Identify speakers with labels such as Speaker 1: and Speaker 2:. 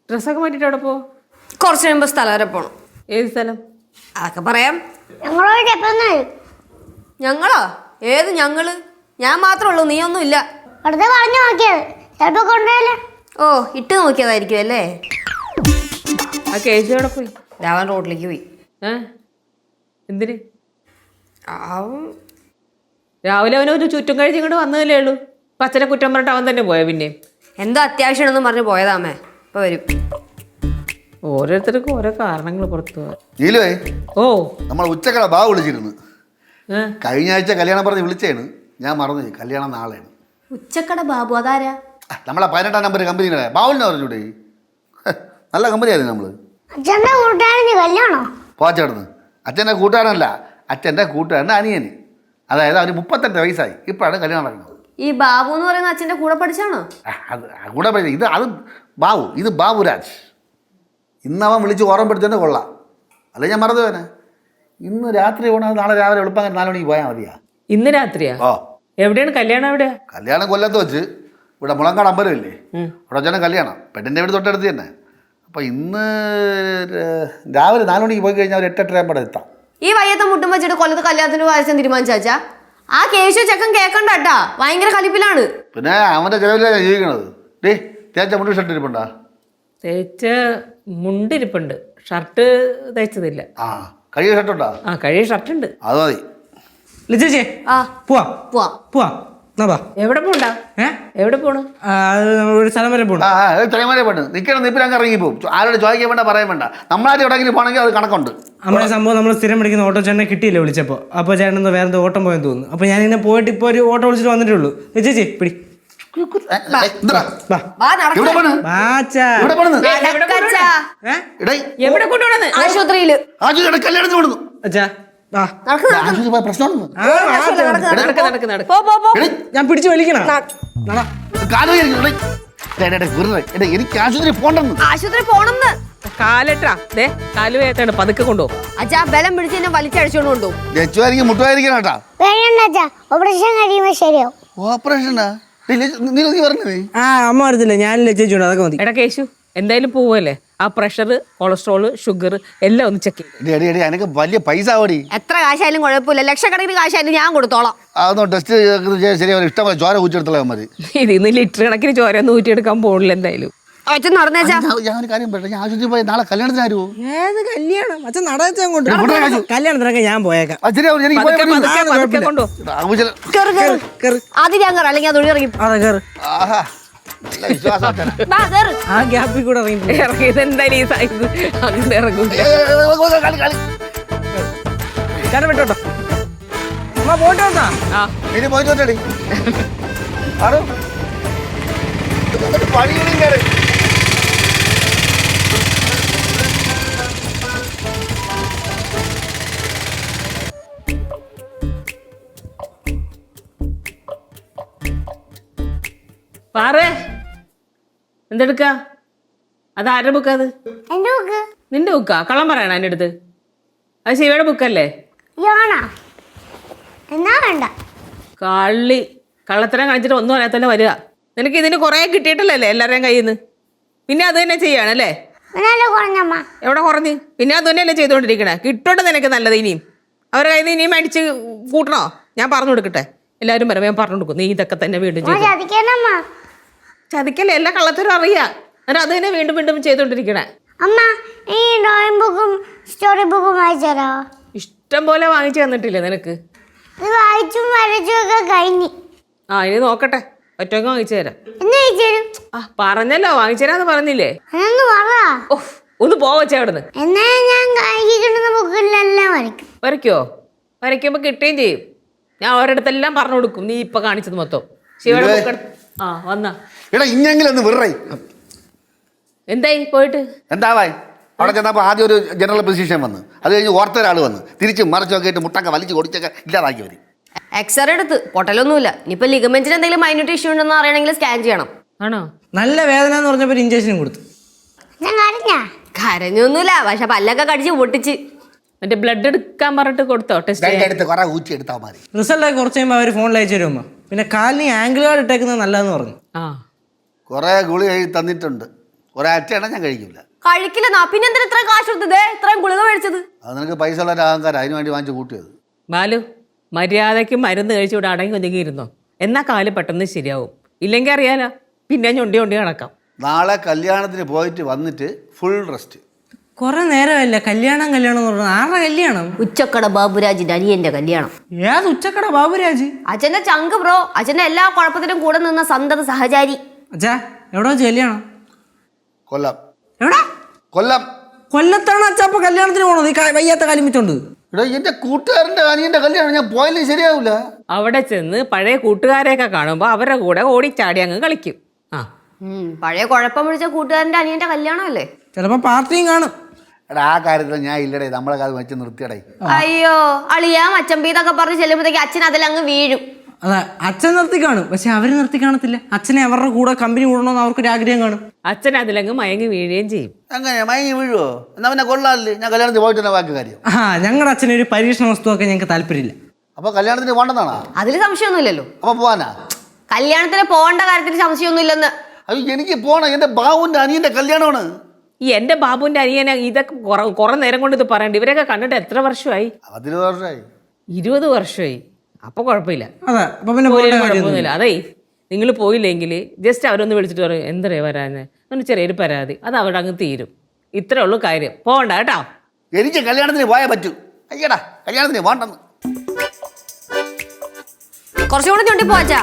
Speaker 1: ഡ്രസ്സൊക്കെ മാറ്റിട്ട് അവിടെ പോ.
Speaker 2: കുറച്ച് കഴിയുമ്പോ സ്ഥലം വരെ പോണം.
Speaker 1: ഏത് സ്ഥലം?
Speaker 2: അതൊക്കെ പറയാം.
Speaker 3: ഞങ്ങളോ? ഏത് ഞങ്ങള്? ഞാൻ മാത്രമേ ഉള്ളൂ, നീ ഒന്നും ഇല്ല.
Speaker 4: വെറുതെ പറഞ്ഞു നോക്കിയത്, ചിലപ്പോ കൊണ്ടുപോയല്ലേ.
Speaker 3: ഓ, ഇട്ട് നോക്കിയതായിരിക്കും അല്ലേ?
Speaker 1: ആ കേശു അവിടെ പോയി.
Speaker 3: രാവൻ റോഡിലേക്ക് പോയി.
Speaker 1: എന്തിന്? രാവിലെ അവനൊരു ചുറ്റും കഴിച്ച് ഇങ്ങോട്ട് വന്നതല്ലേ ഉള്ളൂ. അച്ഛനെ കുറ്റം പറഞ്ഞിട്ട് അവൻ തന്നെ പോയ. പിന്നെ
Speaker 3: എന്തോ അത്യാവശ്യമാണെന്ന് പറഞ്ഞ് പോയതാമേ. ഇപ്പൊ വരും.
Speaker 1: ഓരോരുത്തർക്കും ഓരോ കാരണങ്ങൾ പുറത്തു പോവാ.
Speaker 5: ഓ, നമ്മൾ ഉച്ചക്കട ബാബു വിളിച്ചിരുന്നു. കഴിഞ്ഞ ആഴ്ച കല്യാണം പറഞ്ഞ് വിളിച്ചേണ്, ഞാൻ മറന്നു. കല്യാണം നാളെയാണ്.
Speaker 3: ഉച്ചക്കട ബാബു അതാരാ?
Speaker 5: നമ്മളെ 18-ാം നമ്പർ കമ്പനിയുടെ ബാബുവിനെ പറഞ്ഞൂടെ? നല്ല കമ്പനിയായിരുന്നു നമ്മള്.
Speaker 4: അച്ഛൻ്റെ കൂട്ടുകാരന് കല്യാണോ?
Speaker 5: പോച്ചേർന്ന്. അച്ഛൻ്റെ കൂട്ടുകാരനല്ല, അച്ഛൻ്റെ കൂട്ടുകാരൻ്റെ അനിയന്. അതായത് അവന് 38 വയസ്സായി. ഇപ്പോഴാണ് കല്യാണം നടക്കുന്നത്.
Speaker 3: ഈ ബാബു എന്ന് പറയുന്ന അച്ഛന്റെ കൂടെ പഠിച്ചാണോ?
Speaker 5: അത് കൂടെ ഇത് അത് ബാബു, ഇത് ബാബുരാജ്. ഇന്നവൻ വിളിച്ച് ഓർമ്മപ്പെടുത്തേണ്ട കൊള്ളാം. അല്ലെ ഞാൻ മറന്നു പോനെ. ഇന്ന് രാത്രി പോകണം, നാളെ രാവിലെ എളുപ്പം 4 മണിക്ക് പോയാൽ മതിയാ.
Speaker 1: ഇന്ന് രാത്രിയാ?
Speaker 5: ഓ.
Speaker 1: എവിടെയാണ് കല്യാണം? എവിടെയാ
Speaker 5: കല്യാണം? കൊല്ലത്ത് വെച്ച്. ഇവിടെ മുളങ്കാട് അമ്പലമില്ലേ, അവിടെ വെച്ചാണ് കല്യാണം. പെണ്ണിൻ്റെ വീട് തൊട്ടടുത്ത് തന്നെ. അപ്പോൾ ഇന്ന് രാവിലെ 4 മണിക്ക് പോയി കഴിഞ്ഞാൽ ഒരു 8-8 ആകുമ്പോൾ എത്താം.
Speaker 3: ഈ വയ്യത്തെ മുട്ടും വെച്ചിട്ട് കൊല്ലത്ത് കല്യാണത്തിന് വയസ്സം തീരുമാനിച്ചാ? ആ കേശു ചെക്കൻ കേക്കണ്ട കേട്ടാ, ഭയങ്കര കലിപ്പിലാണ്.
Speaker 5: പിന്നെ അവൻ്റെ ചിലവിലാണ് ജീവിക്കണത്. ഡേ, തേച്ച മുണ്ട് ഷർട്ട് ഇരിപ്പുണ്ടാ?
Speaker 1: തേച്ച മുണ്ടിരിപ്പുണ്ട്, ഷർട്ട് തേച്ചതില്ല.
Speaker 5: ആ, കഴിയ ഷർട്ടുണ്ടാ?
Speaker 1: ആ, കഴിയ ഷർട്ട് ഉണ്ട്.
Speaker 5: അത് മതി.
Speaker 6: ചേച്ചി പോവാ
Speaker 3: പോവാ
Speaker 6: പോവാ.
Speaker 1: എവിടെ പോണ്ടാ? എവിടെ പോണു?
Speaker 6: ഒരു സ്ഥലം വരെ പോകണം.
Speaker 5: തിരമാല പെണ്ണ് നിൽക്കണം, നിപ്പിലങ്ങ് ഇറങ്ങി പോകും. ആരോട് ചോദിക്കാൻ വേണ്ട, പറയാൻ വേണ്ട. നമ്മളായിട്ട് എവിടെയെങ്കിലും പോകണമെങ്കിൽ അത് കണക്കുണ്ട്.
Speaker 6: നമ്മുടെ സംഭവം നമ്മൾ സ്ഥിരം പഠിക്കുന്ന ഓട്ടോ ചേട്ടനെ കിട്ടിയില്ല വിളിച്ചപ്പോൾ. അപ്പോൾ ചേട്ടൻ വേറെ എന്തോ ഓട്ടം പോയെന്ന് തോന്നുന്നു. അപ്പോൾ ഞാനിങ്ങനെ പോയിട്ട് ഇപ്പോൾ ഒരു ഓട്ടോ വിളിച്ചിട്ട് വന്നിട്ടേ ഉള്ളൂ. ചേച്ചി പിടി.
Speaker 1: എവിടെ കൊണ്ടുപോണെന്ന്?
Speaker 3: ആശുപത്രിയില്.
Speaker 5: കല്യാണത്തിന് കൊടുത്തു.
Speaker 6: ഞാൻ പിടിച്ചു വലിക്കണം.
Speaker 5: എനിക്ക് ആശുപത്രി പോണ്ടെന്ന്.
Speaker 3: ആശുപത്രി പോണെന്ന്
Speaker 1: കാലട്ടാ. കാല് വേത്താണ്, പതുക്കെ കൊണ്ടുപോകും.
Speaker 3: അച്ഛാ ബലം പിടിച്ച് എന്നെ വലിച്ചടിച്ചോണ്ട് കൊണ്ടുപോകും.
Speaker 5: ലച്ചുവായിരിക്കും മുട്ടുവായിരിക്കണം കേട്ടാ.
Speaker 4: ഓപ്പറേഷൻ കഴിയുമ്പോ ശരിയാവും.
Speaker 5: ഓപ്പറേഷനാ? നീ പറഞ്ഞേ.
Speaker 6: അമ്മ അറിയത്തില്ല, ഞാനില്ല ചേച്ചിയുണ്ട്, അതൊക്കെ മതി.
Speaker 1: എടാ കേശു, എന്തായാലും പോവല്ലേ, ആ പ്രഷർ, കൊളസ്ട്രോള്, ഷുഗർ എല്ലാം ഒന്ന് ചെക്ക് ചെയ്യും.
Speaker 5: എനിക്ക് വലിയ പൈസ ഓടി.
Speaker 3: എത്ര കാശായാലും കുഴപ്പമില്ല, ലക്ഷക്കണക്കിന് കാശായാലും ഞാൻ കൊടുത്തോളാം.
Speaker 5: അതൊന്നും ടെസ്റ്റ് ശരിയാവും. ഇഷ്ടംപോലെ ചോര ഊച്ചെടുത്തോളാം മതി.
Speaker 1: ഇതിന്ന് ലിറ്റർ കണക്കിന് ചോര ഊറ്റിയെടുക്കാൻ പോണില്ല എന്തായാലും.
Speaker 3: അച്ഛൻ നടന്നേച്ചാ.
Speaker 5: ഞാൻ ഒരു കാര്യം പറയട്ടെ, ഞാൻ ആശുപത്രി പോയി നാളെ കല്യാണത്തിന് ആരുവോ?
Speaker 6: ഏത് കല്യാണം? അച്ഛൻ നടച്ചാൻ കൊണ്ട് കല്യാണത്തിനൊക്കെ ഞാൻ പോയേക്കാം.
Speaker 3: ആദ്യം ഞാൻ കയറാം, അല്ലെങ്കിൽ അത് ഒഴിറങ്ങി.
Speaker 6: ആ ഗ്യാപ്പിൽ കൂടെ
Speaker 1: ഇറങ്ങിയത് എന്തായാലും ഈ സൈസ് അങ്ങനെ ഇറങ്ങൂല.
Speaker 6: കാരണം വിട്ടോട്ടോ പോയിട്ടോട്ടാ.
Speaker 5: ഇനി പോയിട്ടോട്ടടി.
Speaker 1: പാറേ, എന്തെടുക്കാ? അത് ആരുടെ ബുക്കാ? അത്
Speaker 4: എന്റെ ബുക്ക്.
Speaker 1: നിന്റെ ബുക്കാ? കള്ളം പറയണ എൻ്റെ അടുത്ത്? അത് ശിവയുടെ ബുക്കല്ലേ?
Speaker 4: എന്നാ വേണ്ട.
Speaker 1: കള്ളി, കള്ളത്തരം കാണിച്ചിട്ട് ഒന്നും അറിയാത്തല്ലേ വരിക. നിനക്ക് ഇതിന് കുറെ കിട്ടിയിട്ടില്ലല്ലേ എല്ലാവരുടെയും കയ്യിൽ നിന്ന്? പിന്നെ അത് തന്നെ ചെയ്യാണല്ലേ? എവിടെ കുറഞ്ഞ്? പിന്നെ അത് തന്നെയല്ലേ ചെയ്തുകൊണ്ടിരിക്കണേ? കിട്ടോട്ടെ നിനക്ക് നല്ലത്. ഇനിയും അവരുടെ കയ്യിൽ നിന്ന് ഇനിയും മേടിച്ച് കൂട്ടണോ? ഞാൻ പറഞ്ഞു കൊടുക്കട്ടെ? എല്ലാവരും പറയാം, ഞാൻ പറഞ്ഞു കൊടുക്കും. നീ ഇതൊക്കെ തന്നെ വീണ്ടും ചെയ്തു. ചതിക്കല്ലേ, എല്ലാ കള്ളത്തരും അറിയാം. എന്നിട്ട് അത് തന്നെ വീണ്ടും വീണ്ടും ചെയ്തോണ്ടിരിക്കണേ.
Speaker 4: അമ്മ, ഈ ഡ്രോയിങ് ബുക്കും സ്റ്റോറി ബുക്കും വായിച്ചു തരാമോ?
Speaker 1: ഇഷ്ടം പോലെ വാങ്ങിച്ചു തന്നിട്ടില്ലേ നിനക്ക്?
Speaker 4: ഇത് വായിച്ചും വരച്ചും ഒക്കെ കഴിഞ്ഞു.
Speaker 1: ഇനി നോക്കട്ടെ, ഒറ്റയ്ക്ക് വാങ്ങിച്ചു തരാം.
Speaker 4: എന്ന് ചോദിച്ചാലും
Speaker 1: പറഞ്ഞല്ലോ, വാങ്ങിച്ചു തരാന്ന് പറഞ്ഞില്ലേ? ഒന്ന് പോവച്ചേ അവിടുന്ന്.
Speaker 4: എന്നാ ഞാൻ കിട്ടുന്ന ബുക്കിലെല്ലാം വരയ്ക്കും.
Speaker 1: വരയ്ക്കോ? വരയ്ക്കുമ്പോ കിട്ടുകയും ചെയ്യും. ഞാൻ ഓരോടത്തെല്ലാം പറഞ്ഞു കൊടുക്കും. നീ ഇപ്പൊ കാണിച്ചത് മൊത്തം ശിവയുടെ ബുക്ക് വന്നാ എന്തായി പോയിട്ട്?
Speaker 5: എന്താവായി? അവിടെ ചെന്നപ്പോൾ ആദ്യം ഒരു ജനറൽ പൊസിഷൻ വന്ന്, അത് കഴിഞ്ഞ് ഓർത്ത ഒരാൾ വന്ന് തിരിച്ച് മറിച്ചൊക്കെ ആയിട്ട് മുട്ടൊക്കെ വലിച്ച് കൊടുത്തൊക്കെ ഇല്ലാതാക്കി വരും.
Speaker 3: എക്സ്റേ എടുത്ത് പൊട്ടലൊന്നുമില്ല. ഇനിയിപ്പോ ലിഗമെന്റിന് എന്തെങ്കിലും മൈന്യൂട്ട് ഇഷ്യൂ ഉണ്ടെന്ന് അറിയണമെങ്കിൽ സ്കാൻ ചെയ്യണം.
Speaker 1: ആണോ?
Speaker 6: നല്ല വേദന എന്ന് പറഞ്ഞപ്പോൾ ഇഞ്ചക്ഷനും കൊടുത്തു.
Speaker 3: കരഞ്ഞൊന്നുമില്ല, പക്ഷെ പല്ലൊക്കെ കടിച്ച് പൊട്ടിച്ച്.
Speaker 1: മറ്റേ ബ്ലഡ് എടുക്കാൻ പറഞ്ഞിട്ട് കൊടുത്തോ? ടെസ്റ്റ്
Speaker 6: റിസൾട്ട് ആയി കുറച്ച് കഴിയുമ്പോൾ അവർ ഫോണിൽ അയച്ചു തരുമോ? പിന്നെ കാലിന് ആംഗിൾ കാർഡ് ഇട്ടേക്കുന്നത് നല്ലതെന്ന് പറഞ്ഞു.
Speaker 5: കുറേ ഗുളി എഴുതി തന്നിട്ടുണ്ട്. ഒരറ്റയാണ് ഞാൻ കഴിക്കില്ല.
Speaker 3: കഴിക്കില്ലെന്നാ പിന്നെ എന്തിനാ ഇത്രയും കാശ് കൊടുത്തത്, ഇത്രയും ഗുളിക മേടിച്ചത്?
Speaker 5: അത് നിനക്ക് പൈസ ഉള്ള അഹങ്കാരം, അതിന് വേണ്ടി വാങ്ങിച്ച് കൂട്ടിയത്.
Speaker 1: ബാലു, മര്യാദയ്ക്ക് മരുന്ന് കഴിച്ച് ഇവിടെ അടങ്ങി ഒതുങ്ങിയിരുന്നോ? എന്നാ കാല് പെട്ടെന്ന് ശരിയാവും. ഇല്ലെങ്കിൽ അറിയാലോ, പിന്നെ ഞൊണ്ടി നടക്കാം.
Speaker 5: നാളെ കല്യാണത്തിന് പോയിട്ട് വന്നിട്ട് ഫുൾ റെസ്റ്റ്.
Speaker 6: കുറെ നേരമല്ല കല്യാണം എന്ന് പറഞ്ഞു. ആരുടെ കല്യാണം?
Speaker 3: ഉച്ചക്കട ബാബുരാജിന്റെ അനിയന്റെ കല്യാണം.
Speaker 6: ഏത് ഉച്ചക്കട ബാബുരാജ്?
Speaker 3: അച്ഛന്റെ ചങ്ക് ബ്രോ, അച്ഛന്റെ എല്ലാ കുഴപ്പത്തിലും കൂടെ നിന്ന സന്തത സഹചാരി.
Speaker 6: അച്ഛാ എവിടെ വെച്ച് കല്യാണം?
Speaker 5: കൊല്ലം.
Speaker 6: എവിടെ?
Speaker 5: കൊല്ലം.
Speaker 6: കൊല്ലത്താണ് അച്ഛാ അപ്പൊ കല്യാണത്തിന് പോണത്? ഈ വയ്യാത്ത കാലം വെച്ചോണ്ട്.
Speaker 5: എടാ എന്റെ കൂട്ടുകാരന്റെ അനിയന്റെ കല്യാണം, ഞാൻ പോയാലും ശരിയാവില്ല.
Speaker 1: അവിടെ ചെന്ന് പഴയ കൂട്ടുകാരെയൊക്കെ കാണുമ്പോൾ അവരുടെ കൂടെ ഓടിച്ചാടി അങ്ങ് കളിക്കും. ആ
Speaker 3: പഴയ കുഴപ്പം പിടിച്ച കൂട്ടുകാരന്റെ അനിയന്റെ കല്യാണമല്ലേ?
Speaker 6: ചിലപ്പോ പാർട്ടിയും കാണും.
Speaker 5: എടാ ആ കാര്യത്തിൽ ഞാൻ ഇല്ലടേ, നമ്മളെ കാലം വെച്ച് നിർത്തിയടേ.
Speaker 3: അയ്യോ അളിയാ മച്ചമ്പീന്നൊക്കെ പറഞ്ഞ് ചെല്ലുമ്പോഴത്തേക്ക് അച്ഛൻ അതിലങ്ങ് വീഴും.
Speaker 6: അതെ, അച്ഛൻ നിർത്തി കാണും, പക്ഷെ അവര് നിർത്തി കാണത്തില്ല. അച്ഛനെ അവരുടെ കൂടെ കമ്പനി കൂടണമെന്ന് അവർക്കൊരു ആഗ്രഹം കാണും.
Speaker 1: അച്ഛൻ അതിലങ്ങ് മയങ്ങി വീഴുകയും ചെയ്യും.
Speaker 5: അങ്ങനെ മയങ്ങി വീഴുവോ? എന്നാ പിന്നെ കൊള്ളാല്ലേ, ഞാൻ കല്യാണത്തിന് പോയിട്ട് തന്നെ ബാക്കി കാര്യം.
Speaker 6: ഞങ്ങളുടെ അച്ഛന് ഒരു പരീക്ഷണ വസ്തുവൊക്കെ ഞങ്ങൾക്ക് താല്പര്യമില്ല.
Speaker 5: അപ്പൊ കല്യാണത്തിന് പോകണ്ടെന്നാണോ?
Speaker 3: അതിൽ സംശയമൊന്നുമില്ലല്ലോ.
Speaker 5: അപ്പൊ പോവാനാ?
Speaker 3: കല്യാണത്തിന് പോകേണ്ട കാര്യത്തിൽ സംശയമൊന്നുമില്ലെന്ന്.
Speaker 5: അയ്യോ എനിക്ക് പോണം, എന്റെ ബാബുവിന്റെ അനിയന്റെ കല്യാണമാണ്.
Speaker 1: ഈ എൻ്റെ ബാബുവിൻ്റെ അനിയനെ ഇതൊക്കെ കുറെ നേരം കൊണ്ട് ഇത് പറയണ്ട. ഇവരൊക്കെ കണ്ടിട്ട് എത്ര വർഷമായി?
Speaker 5: 10 വർഷമായി.
Speaker 1: 20 വർഷമായി. അപ്പൊ കുഴപ്പമില്ല,
Speaker 6: അതെ, അപ്പൊ പിന്നെ പോകേണ്ട കാര്യമൊന്നുമില്ല.
Speaker 1: കുഴപ്പമൊന്നുമില്ല. അതേ നിങ്ങൾ പോയില്ലെങ്കിൽ ജസ്റ്റ് അവരൊന്ന് വിളിച്ചിട്ട് പറയും എന്തരേ വരാന്ന്, ഒന്ന് ചെറിയൊരു പരാതി, അത് അവിടെ അങ്ങ് തീരും. ഇത്രേ ഉള്ളൂ കാര്യം. പോകണ്ട കേട്ടോ.
Speaker 5: എനിക്ക് കല്യാണത്തിന് പോയാൽ പറ്റൂ. അയ്യടാ കല്യാണത്തിന് പോണ്ടെന്ന്.
Speaker 3: കുറച്ചുകൂടെ ചുണ്ടി പോവാച്ചാ.